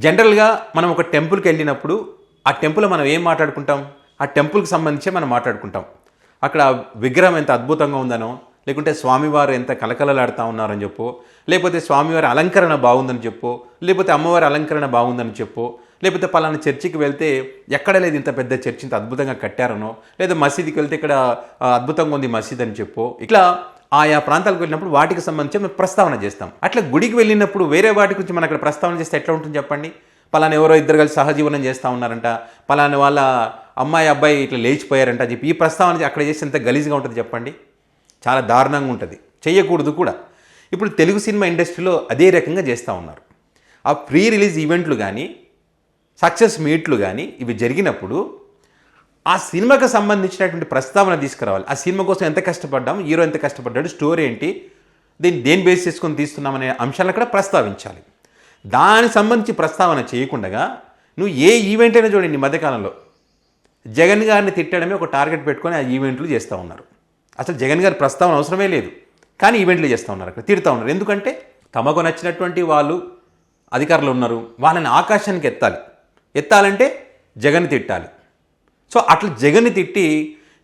జనరల్గా మనం ఒక టెంపుల్కి వెళ్ళినప్పుడు ఆ టెంపుల్లో మనం ఏం మాట్లాడుకుంటాం, ఆ టెంపుల్కి సంబంధించే మనం మాట్లాడుకుంటాం. అక్కడ విగ్రహం ఎంత అద్భుతంగా ఉందనో, లేకుంటే స్వామివారు ఎంత కలకలలాడుతూ ఉన్నారని చెప్పు, లేకపోతే స్వామివారి అలంకరణ బాగుందని చెప్పు, లేకపోతే అమ్మవారి అలంకరణ బాగుందని చెప్పు, లేకపోతే పలానా చర్చికి వెళ్తే ఎక్కడ లేదు ఇంత పెద్ద చర్చి ఇంత అద్భుతంగా కట్టారనో, లేదా మసీదుకి వెళ్తే ఇక్కడ అద్భుతంగా ఉంది మసీద్ అని చెప్పు. ఇట్లా ఆయా ప్రాంతాలకు వెళ్ళినప్పుడు వాటికి సంబంధించి మనం ప్రస్తావన చేస్తాం. అట్లా గుడికి వెళ్ళినప్పుడు వేరే వాటి గురించి మనం అక్కడ ప్రస్తావన చేస్తే ఎట్లా ఉంటుంది చెప్పండి. పలానా ఎవరో ఇద్దరు కలిసి సహజీవనం చేస్తూ ఉన్నారంట, పలానా వాళ్ళ అమ్మాయి అబ్బాయి ఇట్లా లేచిపోయారంట చెప్పి ఈ ప్రస్తావన అక్కడ చేస్తే ఎంత గలీజ్గా ఉంటుంది చెప్పండి. చాలా దారుణంగా ఉంటుంది, చెయ్యకూడదు కూడా. ఇప్పుడు తెలుగు సినిమా ఇండస్ట్రీలో అదే రకంగా చేస్తూ ఉన్నారు. ఆ ప్రీ రిలీజ్ ఈవెంట్లు కానీ సక్సెస్ మీట్లు కానీ ఇవి జరిగినప్పుడు ఆ సినిమాకి సంబంధించినటువంటి ప్రస్తావన తీసుకురావాలి. ఆ సినిమా కోసం ఎంత కష్టపడ్డాం, హీరో ఎంత కష్టపడ్డాడు, స్టోరీ ఏంటి, దేని బేస్ చేసుకొని తీస్తున్నామనే అంశాలను కూడా ప్రస్తావించాలి. దానికి సంబంధించి ప్రస్తావన చేయకుండా నువ్వు ఏ ఈవెంట్ అయినా చూడండి, ఈ మధ్యకాలంలో జగన్ గారిని తిట్టడమే ఒక టార్గెట్ పెట్టుకొని ఆ ఈవెంట్లు చేస్తూ ఉన్నారు. అసలు జగన్ గారి ప్రస్తావన అవసరమే లేదు, కానీ ఈవెంట్లు చేస్తూ ఉన్నారు, అక్కడ తిడుతూ ఉన్నారు. ఎందుకంటే తమకు నచ్చినటువంటి వాళ్ళు అధికారులు ఉన్నారు, వాళ్ళని ఆకాశానికి ఎత్తాలంటే జగన్ తిట్టాలి. సో అట్లా జగన్ని తిట్టి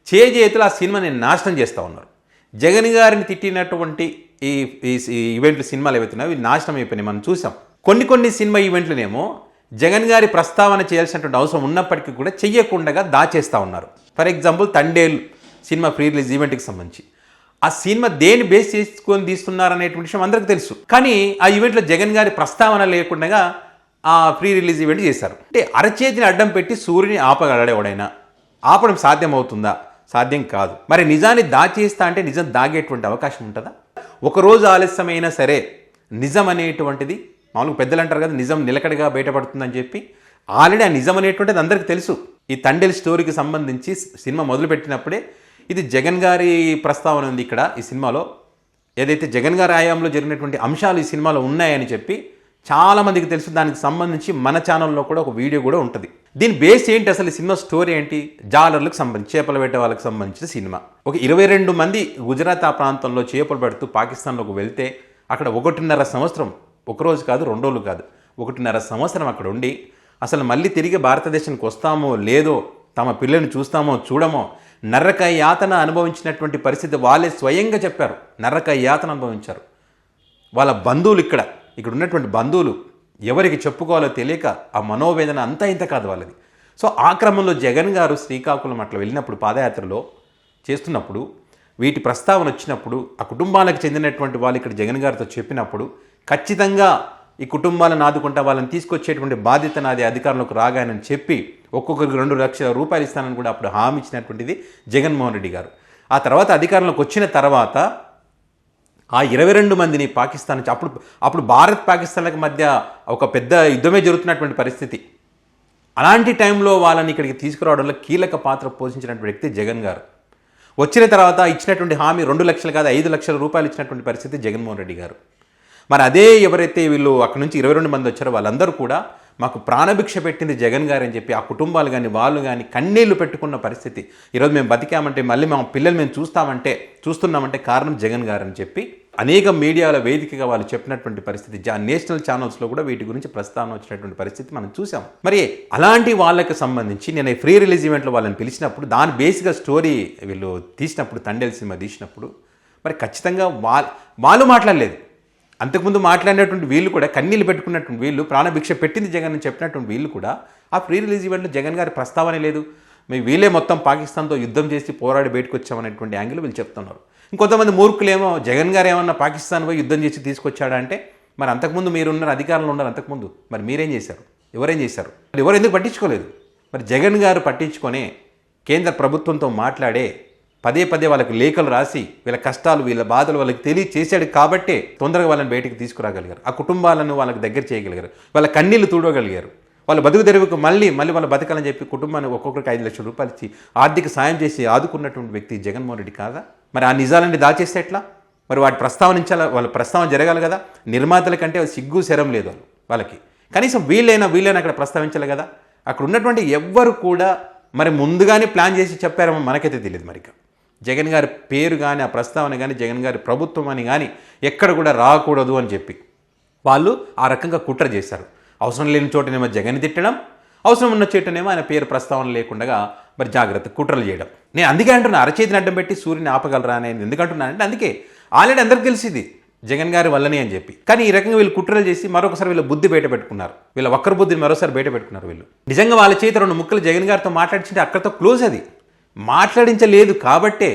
చేతులు ఆ సినిమాని నాశనం చేస్తూ ఉన్నారు. జగన్ గారిని తిట్టినటువంటి ఈ ఈవెంట్లు సినిమాలు ఏవైతున్నాయో ఇవి నాశనం అయిపోయినాయి, మనం చూసాం. కొన్ని సినిమా ఈవెంట్లనేమో జగన్ గారి ప్రస్తావన చేయాల్సినటువంటి అవసరం ఉన్నప్పటికీ కూడా చెయ్యకుండా దాచేస్తూ ఉన్నారు. For example Thandel cinema pre release ఈవెంట్కి సంబంధించి ఆ సినిమా దేని బేస్ చేసుకొని తీస్తున్నారనేటువంటి విషయం అందరికీ తెలుసు, కానీ ఆ ఈవెంట్లో జగన్ గారి ప్రస్తావన లేకుండా ఆ ప్రీ రిలీజ్ ఈవెంట్ చేశారు. అంటే అరచేతిని అడ్డం పెట్టి సూర్యుని ఆపగలడు ఎవడైనా? ఆపడం సాధ్యం అవుతుందా? సాధ్యం కాదు. మరి నిజాన్ని దాచేస్తా అంటే నిజం దాగేటువంటి అవకాశం ఉంటుందా? ఒకరోజు ఆలస్యమైనా సరే నిజం అనేటువంటిది, మామూలుగా పెద్దలు అంటారు కదా, నిజం నిలకడగా బయటపడుతుందని చెప్పి. ఆల్రెడీ ఆ నిజం అనేటువంటిది అందరికీ తెలుసు. ఈ తండేల్ స్టోరీకి సంబంధించి సినిమా మొదలుపెట్టినప్పుడే ఇది జగన్ గారి ప్రస్తావన ఉంది ఇక్కడ ఈ సినిమాలో, ఏదైతే జగన్ గారి హయాంలో జరిగినటువంటి అంశాలు ఈ సినిమాలో ఉన్నాయని చెప్పి చాలామందికి తెలుసు. దానికి సంబంధించి మన ఛానల్లో కూడా ఒక వీడియో కూడా ఉంటుంది. దీని బేస్ ఏంటి, అసలు ఈ సినిమా స్టోరీ ఏంటి? జాలర్లకు సంబంధించి, చేపలు పెట్టే వాళ్ళకి సంబంధించిన సినిమా. ఒక 22 మంది గుజరాత్ ఆ ప్రాంతంలో చేపలు పెడుతూ పాకిస్తాన్లోకి వెళ్తే అక్కడ 1.5 సంవత్సరం, ఒకరోజు కాదు 2 రోజులు కాదు 1.5 సంవత్సరం అక్కడ ఉండి అసలు మళ్ళీ తిరిగి భారతదేశానికి వస్తామో లేదో, తమ పిల్లల్ని చూస్తామో చూడమో, నరక యాతన అనుభవించినటువంటి పరిస్థితి వాళ్ళే స్వయంగా చెప్పారు. నరక యాతన అనుభవించారు. వాళ్ళ బంధువులు ఇక్కడ ఉన్నటువంటి బంధువులు ఎవరికి చెప్పుకోవాలో తెలియక ఆ మనోవేదన అంతా ఇంత కాదు వాళ్ళది. సో ఆ క్రమంలో జగన్ గారు శ్రీకాకుళం అట్లా వెళ్ళినప్పుడు పాదయాత్రలో చేస్తున్నప్పుడు వీటి ప్రస్తావన వచ్చినప్పుడు ఆ కుటుంబాలకు చెందినటువంటి వాళ్ళు ఇక్కడ జగన్ గారితో చెప్పినప్పుడు ఖచ్చితంగా ఈ కుటుంబాలను ఆదుకుంటా వాళ్ళని తీసుకొచ్చేటువంటి బాధ్యత నాది అధికారంలోకి రాగానని చెప్పి ఒక్కొక్కరికి 2 లక్షల రూపాయలు ఇస్తానని కూడా అప్పుడు హామీ ఇచ్చినటువంటిది జగన్మోహన్ రెడ్డి గారు. ఆ తర్వాత అధికారంలోకి వచ్చిన తర్వాత ఆ 22 మందిని పాకిస్తాన్ నుంచి, అప్పుడు భారత్ పాకిస్తాన్లకు మధ్య ఒక పెద్ద యుద్ధమే జరుగుతున్నటువంటి పరిస్థితి. అలాంటి టైంలో వాళ్ళని ఇక్కడికి తీసుకురావడంలో కీలక పాత్ర పోషించినటువంటి వ్యక్తి జగన్ గారు. వచ్చిన తర్వాత ఇచ్చినటువంటి హామీ 2 లక్షలు కాదు 5 లక్షల రూపాయలు ఇచ్చినటువంటి పరిస్థితి జగన్మోహన్ రెడ్డి గారు. మరి అదే ఎవరైతే వీళ్ళు అక్కడి నుంచి 22 మంది వచ్చారో వాళ్ళందరూ కూడా మాకు ప్రాణభిక్ష పెట్టింది జగన్ గారు అని చెప్పి ఆ కుటుంబాలు కానీ వాళ్ళు కానీ కన్నీళ్లు పెట్టుకున్న పరిస్థితి. ఈరోజు మేము బతికామంటే, మళ్ళీ మా పిల్లలు మేము చూస్తున్నామంటే కారణం జగన్ గారు అని చెప్పి అనేక మీడియాల వేదికగా వాళ్ళు చెప్పినటువంటి పరిస్థితి. నేషనల్ ఛానల్స్లో కూడా వీటి గురించి ప్రస్తావన వచ్చినటువంటి పరిస్థితి మనం చూసాం. మరి అలాంటి వాళ్ళకి సంబంధించి నేను ఫ్రీ రిలీజ్ ఈవెంట్లో వాళ్ళని పిలిచినప్పుడు దాని బేసిక్గా స్టోరీ వీళ్ళు తీసినప్పుడు, తండేల్ సినిమా తీసినప్పుడు మరి ఖచ్చితంగా వాళ్ళు మాట్లాడలేదు. అంతకుముందు మాట్లాడినటువంటి వీళ్ళు కూడా, కన్నీళ్ళు పెట్టుకున్నటువంటి వీళ్ళు, ప్రాణభిక్ష పెట్టింది జగన్ అని చెప్పినటువంటి వీళ్ళు కూడా ఆ ప్రీ రిలీజ్ ఈవెంట్లో జగన్ గారి ప్రస్తావనే లేదు. మేము వీళ్ళే మొత్తం పాకిస్తాన్తో యుద్ధం చేసి పోరాడి బయటకు వచ్చామనేటువంటి యాంగిల్ వీళ్ళు చెప్తున్నారు. ఇంకొంతమంది మూర్ఖులేమో జగన్ గారు ఏమన్నా పాకిస్తాన్ పోయి యుద్ధం చేసి తీసుకొచ్చాడా అంటే, మరి అంతకుముందు మీరున్నారు, అధికారంలో ఉన్నారు అంతకుముందు, మరి మీరేం చేశారు? ఎవరేం చేశారు? ఎవరు ఎందుకు పట్టించుకోలేదు? మరి జగన్ గారు పట్టించుకొనే కేంద్ర ప్రభుత్వంతో మాట్లాడే పదే వాళ్ళకి లేఖలు రాసి వీళ్ళ కష్టాలు వీళ్ళ బాధలు వాళ్ళకి తెలియచేశాడు కాబట్టే తొందరగా వాళ్ళని బయటికి తీసుకురాగలిగారు. ఆ కుటుంబాలను వాళ్ళకి దగ్గర చేయగలిగారు. వాళ్ళ కన్నీళ్లు తుడవగలిగారు. వాళ్ళ బతుకు తెరువుకు మళ్ళీ వాళ్ళ బతకాలని చెప్పి కుటుంబాన్ని ఒక్కొక్కరికి 5 లక్షల రూపాయలు ఇచ్చి ఆర్థిక సాయం చేసి ఆదుకున్నటువంటి వ్యక్తి జగన్మోహన్ రెడ్డి కాదా? మరి ఆ నిజాలన్నీ దాచేస్తే ఎట్లా? మరి వాటి ప్రస్తావనించాలా? వాళ్ళ ప్రస్తావన జరగాలి కదా. నిర్మాతల కంటే సిగ్గు శరం లేదు వాళ్ళకి. కనీసం వీళ్ళైనా అక్కడ ప్రస్తావించాలి కదా. అక్కడ ఉన్నటువంటి ఎవ్వరు కూడా మరి ముందుగానే ప్లాన్ చేసి చెప్పారేమో మనకైతే తెలియదు. మరి జగన్ గారి పేరు కానీ ఆ ప్రస్తావన కానీ జగన్ గారి ప్రభుత్వం అని కానీ ఎక్కడ కూడా రాకూడదు అని చెప్పి వాళ్ళు ఆ రకంగా కుట్ర చేశారు. అవసరం లేని చోటనేమో జగన్ తిట్టడం, అవసరం ఉన్న చోటనేమో ఆయన పేరు ప్రస్తావన లేకుండా మరి జాగ్రత్త కుట్రలు చేయడం. నేను అందుకే అంటున్నా, అరచేతిని అడ్డం పెట్టి సూర్యుని ఆపగలరా అని ఎందుకంటున్నానంటే అందుకే ఆల్రెడీ అందరికి తెలిసింది జగన్ గారి వల్లనే అని చెప్పి. కానీ ఈ రకంగా వీళ్ళు కుట్రలు చేసి మరొకసారి వీళ్ళ బుద్ధి బయట పెట్టుకున్నారు, వీళ్ళ ఒక్కరి బుద్ధిని మరోసారి బయట పెట్టుకున్నారు. వీళ్ళు నిజంగా వాళ్ళ చేతి 2 ముక్కలు జగన్ గారితో మాట్లాడించింటే అక్కడితో క్లోజ్. అది మాట్లాడించలేదు కాబట్టే,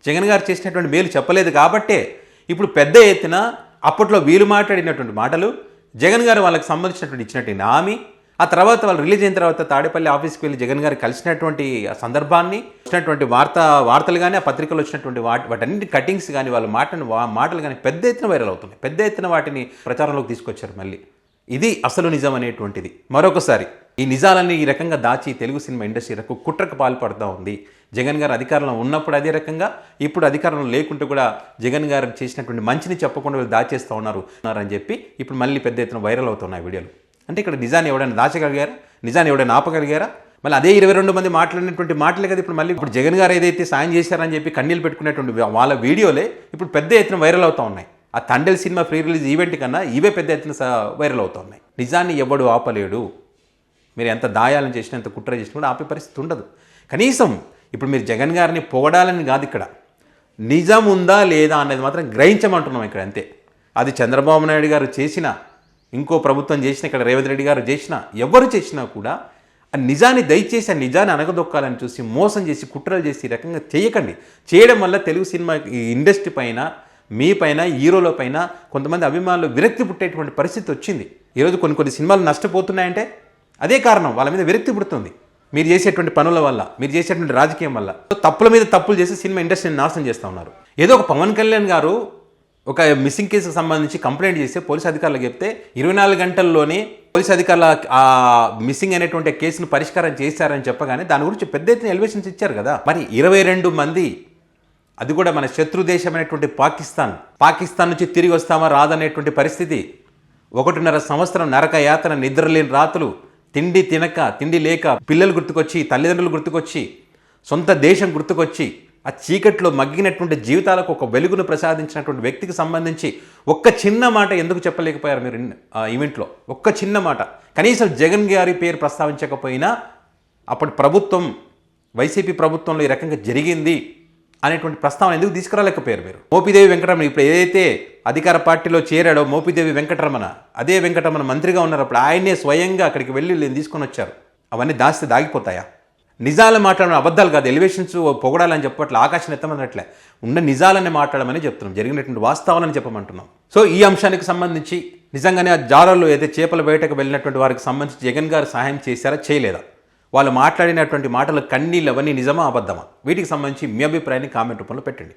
జగన్ గారు చేసినటువంటి మేలు చెప్పలేదు కాబట్టే ఇప్పుడు పెద్ద ఎత్తున అప్పట్లో వీళ్ళు మాట్లాడినటువంటి మాటలు, జగన్ గారు వాళ్ళకి సంబంధించినటువంటి ఇచ్చినటువంటి హామీ, ఆ తర్వాత వాళ్ళు రిలీజ్ అయిన తర్వాత తాడేపల్లి ఆఫీస్కి వెళ్ళి జగన్ గారు కలిసినటువంటి సందర్భాన్ని, వచ్చినటువంటి వార్తలు కానీ, ఆ పత్రికలు వచ్చినటువంటి వాటన్నింటి కటింగ్స్ కానీ, వాళ్ళ మాటలు కానీ పెద్ద ఎత్తున వైరల్ అవుతున్నాయి. పెద్ద ఎత్తున వాటిని ప్రచారంలోకి తీసుకొచ్చారు. మళ్ళీ ఇది అసలు నిజం అనేటువంటిది. మరొకసారి ఈ నిజాలన్నీ ఈ రకంగా దాచి తెలుగు సినిమా ఇండస్ట్రీ కుట్రకు పాల్పడుతూ ఉంది. జగన్ గారు అధికారంలో ఉన్నప్పుడు అదే రకంగా, ఇప్పుడు అధికారంలో లేకుంటూ కూడా జగన్ గారు చేసినటువంటి మంచిని చెప్పకుండా వీళ్ళు దాచేస్తూ ఉన్నారని చెప్పి ఇప్పుడు మళ్ళీ పెద్ద ఎత్తున వైరల్ అవుతున్నాయి వీడియోలు. అంటే ఇక్కడ నిజాన్ని ఎవడైనా దాచగలిగారా? నిజాన్ని ఎవడైనా ఆపగలిగారా? మళ్ళీ అదే 22 మంది మాట్లాడినటువంటి మాటలే కదా ఇప్పుడు జగన్ గారు ఏదైతే సాయం చేశారని చెప్పి కన్నీళ్ళు పెట్టుకునేటువంటి వాళ్ళ వీడియోలే ఇప్పుడు పెద్ద ఎత్తున వైరల్ అవుతూ ఉన్నాయి. ఆ Thandel cinema pre release event కన్నా ఇవే పెద్ద ఎత్తున వైరల్ అవుతూ ఉన్నాయి. నిజాన్ని ఎవడు ఆపలేడు. మీరు ఎంత దాయాలని చేసినా, ఎంత కుట్ర చేసినా కూడా ఆపే పరిస్థితి ఉండదు. కనీసం ఇప్పుడు మీరు జగన్ గారిని పొగడాలని కాదు, ఇక్కడ నిజం ఉందా లేదా అనేది మాత్రం గ్రహించమంటున్నాం ఇక్కడ, అంతే. అది చంద్రబాబు నాయుడు గారు చేసినా, ఇంకో ప్రభుత్వం చేసినా, ఇక్కడ రేవంత్ రెడ్డి గారు చేసినా, ఎవరు చేసినా కూడా ఆ నిజాన్ని దయచేసి ఆ నిజాన్ని అనగదొక్కాలని చూసి మోసం చేసి కుట్రలు చేసి ఈ రకంగా చేయకండి. చేయడం వల్ల తెలుగు సినిమా ఇండస్ట్రీ పైన, మీ పైన, హీరోల పైన కొంతమంది అభిమానులు విరక్తి పుట్టేటువంటి పరిస్థితి వచ్చింది. ఈరోజు కొన్ని సినిమాలు నష్టపోతున్నాయంటే అదే కారణం, వాళ్ళ మీద విరక్తి పుడుతుంది. మీరు చేసేటువంటి పనుల వల్ల, మీరు చేసేటువంటి రాజకీయం వల్ల తప్పుల మీద తప్పులు చేసి సినిమా ఇండస్ట్రీని నాశనం చేస్తూ ఉన్నారు. ఏదో ఒక పవన్ కళ్యాణ్ గారు ఒక మిస్సింగ్ కేసుకు సంబంధించి కంప్లైంట్ చేస్తే పోలీసు అధికారులకు చెప్తే 24 గంటల్లోనే పోలీసు అధికారుల ఆ మిస్సింగ్ అనేటువంటి కేసును పరిష్కారం చేశారని చెప్పగానే దాని గురించి పెద్ద ఎత్తున ఎలివేషన్స్ ఇచ్చారు కదా. మరి 22 మంది, అది కూడా మన శత్రు దేశమైనటువంటి పాకిస్తాన్ నుంచి తిరిగి వస్తామా రాదనేటువంటి పరిస్థితి, 1.5 సంవత్సరం నరక యాతన, నిద్రలేని రాత్రులు, తిండి లేక పిల్లలు గుర్తుకొచ్చి, తల్లిదండ్రులు గుర్తుకొచ్చి, సొంత దేశం గుర్తుకొచ్చి, ఆ చీకట్లో మగ్గినటువంటి జీవితాలకు ఒక వెలుగును ప్రసాదించినటువంటి వ్యక్తికి సంబంధించి ఒక్క చిన్న మాట ఎందుకు చెప్పలేకపోయారు మీరు ఆ ఈవెంట్లో? ఒక్క చిన్న మాట కనీసం జగన్ గారి పేరు ప్రస్తావించకపోయినా అప్పటి ప్రభుత్వం, వైసీపీ ప్రభుత్వంలో ఈ రకంగా జరిగింది అనేటువంటి ప్రస్తావన ఎందుకు తీసుకురాలేకపోయారు మీరు? మోపిదేవి వెంకటరమణ ఇప్పుడు ఏదైతే అధికార పార్టీలో చేరాడో మోపిదేవి వెంకటరమణ, అదే వెంకటరమణ మంత్రిగా ఉన్నారు అప్పుడు, ఆయనే స్వయంగా అక్కడికి వెళ్ళి తీసుకొని వచ్చారు. అవన్నీ దాస్తే దాగిపోతాయా? నిజాలు మాట్లాడడం, అబద్ధాలు కాదు, ఎలివేషన్స్ పొగడాలని చెప్పట్లే, ఆకాశం ఎత్తమన్నట్లే, ఉన్న నిజాలని మాట్లాడమని చెప్తున్నాం, జరిగినటువంటి వాస్తవాలని చెప్పమంటున్నాం. సో ఈ అంశానికి సంబంధించి నిజంగానే ఆ జాలర్లు అయితే చేపల బయటకు వెళ్ళినటువంటి వారికి సంబంధించి జగన్ గారు సహాయం చేశారా చేయలేదా? వాళ్ళు మాట్లాడినటువంటి మాటలు కన్నీళ్ళు అవన్నీ నిజమా అబద్ధమా? వీటికి సంబంధించి మీ అభిప్రాయాన్ని కామెంట్ రూపంలో పెట్టండి.